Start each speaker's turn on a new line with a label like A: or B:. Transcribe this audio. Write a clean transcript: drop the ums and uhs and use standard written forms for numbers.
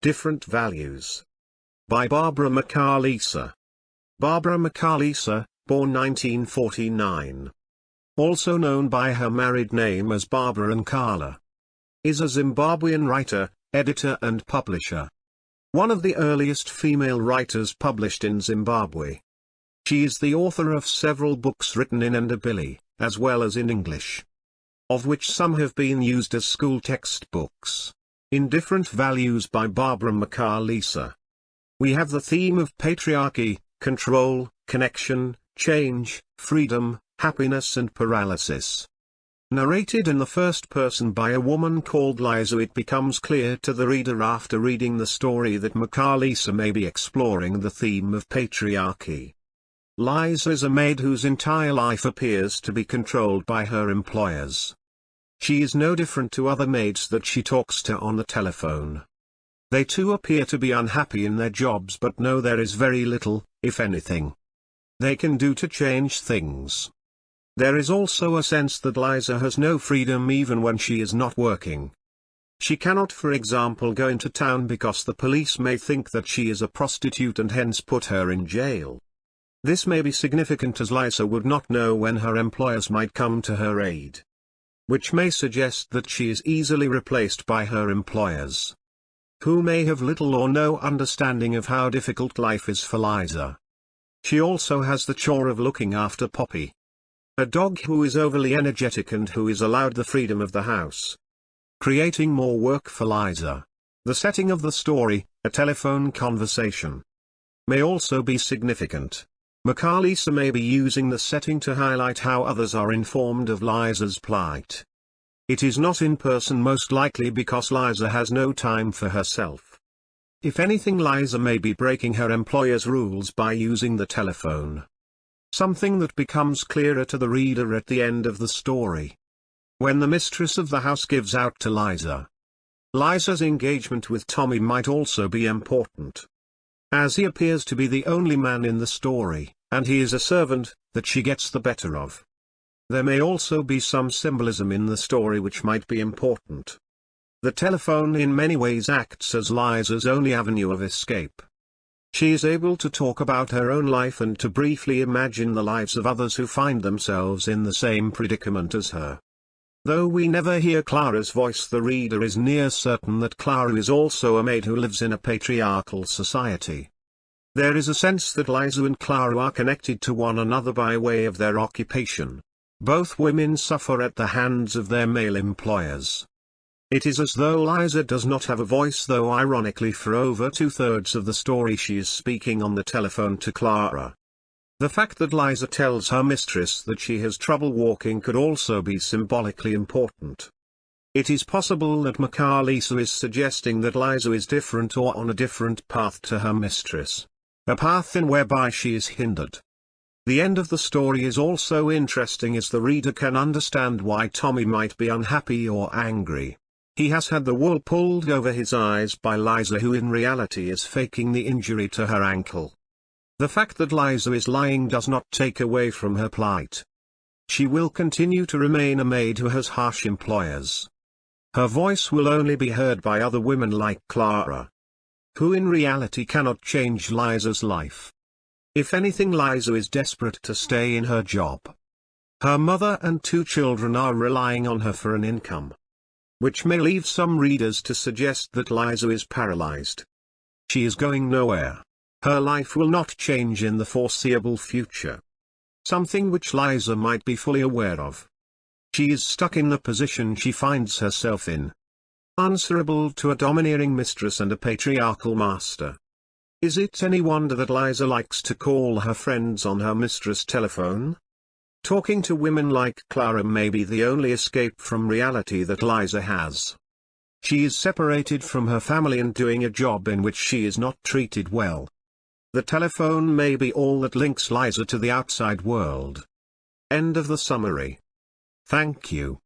A: Different Values. By Barbara Makhalisa. Barbara Makhalisa, born 1949. Also known by her married name as Barbara Nkala, is a Zimbabwean writer, editor and publisher. One of the earliest female writers published in Zimbabwe. She is the author of several books written in Ndebele, as well as in English, of which some have been used as school textbooks. In Different Values by Barbara Makhalisa, we have the theme of patriarchy, control, connection, change, freedom, happiness and paralysis. Narrated in the first person by a woman called Liza, it becomes clear to the reader after reading the story that Makhalisa may be exploring the theme of patriarchy. Liza is a maid whose entire life appears to be controlled by her employers. She is no different to other maids that she talks to on the telephone. They too appear to be unhappy in their jobs but know there is very little, if anything, they can do to change things. There is also a sense that Liza has no freedom even when she is not working. She cannot, for example, go into town because the police may think that she is a prostitute and hence put her in jail. This may be significant as Liza would not know when her employers might come to her aid, which may suggest that she is easily replaced by her employers, who may have little or no understanding of how difficult life is for Liza. She also has the chore of looking after Poppy, a dog who is overly energetic and who is allowed the freedom of the house, creating more work for Liza. The setting of the story, a telephone conversation, may also be significant. Makhalisa may be using the setting to highlight how others are informed of Liza's plight. It is not in person, most likely because Liza has no time for herself. If anything, Liza may be breaking her employer's rules by using the telephone. Something that becomes clearer to the reader at the end of the story, when the mistress of the house gives out to Liza. Liza's engagement with Tommy might also be important, as he appears to be the only man in the story, and he is a servant that she gets the better of. There may also be some symbolism in the story which might be important. The telephone in many ways acts as Liza's only avenue of escape. She is able to talk about her own life and to briefly imagine the lives of others who find themselves in the same predicament as her. Though we never hear Clara's voice, the reader is near certain that Clara is also a maid who lives in a patriarchal society. There is a sense that Liza and Clara are connected to one another by way of their occupation. Both women suffer at the hands of their male employers. It is as though Liza does not have a voice, though ironically for over 2/3 of the story she is speaking on the telephone to Clara. The fact that Liza tells her mistress that she has trouble walking could also be symbolically important. It is possible that Makhalisa is suggesting that Liza is different or on a different path to her mistress, a path in whereby she is hindered. The end of the story is also interesting as the reader can understand why Tommy might be unhappy or angry. He has had the wool pulled over his eyes by Liza, who in reality is faking the injury to her ankle. The fact that Liza is lying does not take away from her plight. She will continue to remain a maid who has harsh employers. Her voice will only be heard by other women like Clara, who in reality cannot change Liza's life. If anything, Liza is desperate to stay in her job. Her mother and 2 children are relying on her for an income, which may leave some readers to suggest that Liza is paralyzed. She is going nowhere. Her life will not change in the foreseeable future, something which Liza might be fully aware of. She is stuck in the position she finds herself in, answerable to a domineering mistress and a patriarchal master. Is it any wonder that Liza likes to call her friends on her mistress' telephone? Talking to women like Clara may be the only escape from reality that Liza has. She is separated from her family and doing a job in which she is not treated well. The telephone may be all that links Liza to the outside world. End of the summary. Thank you.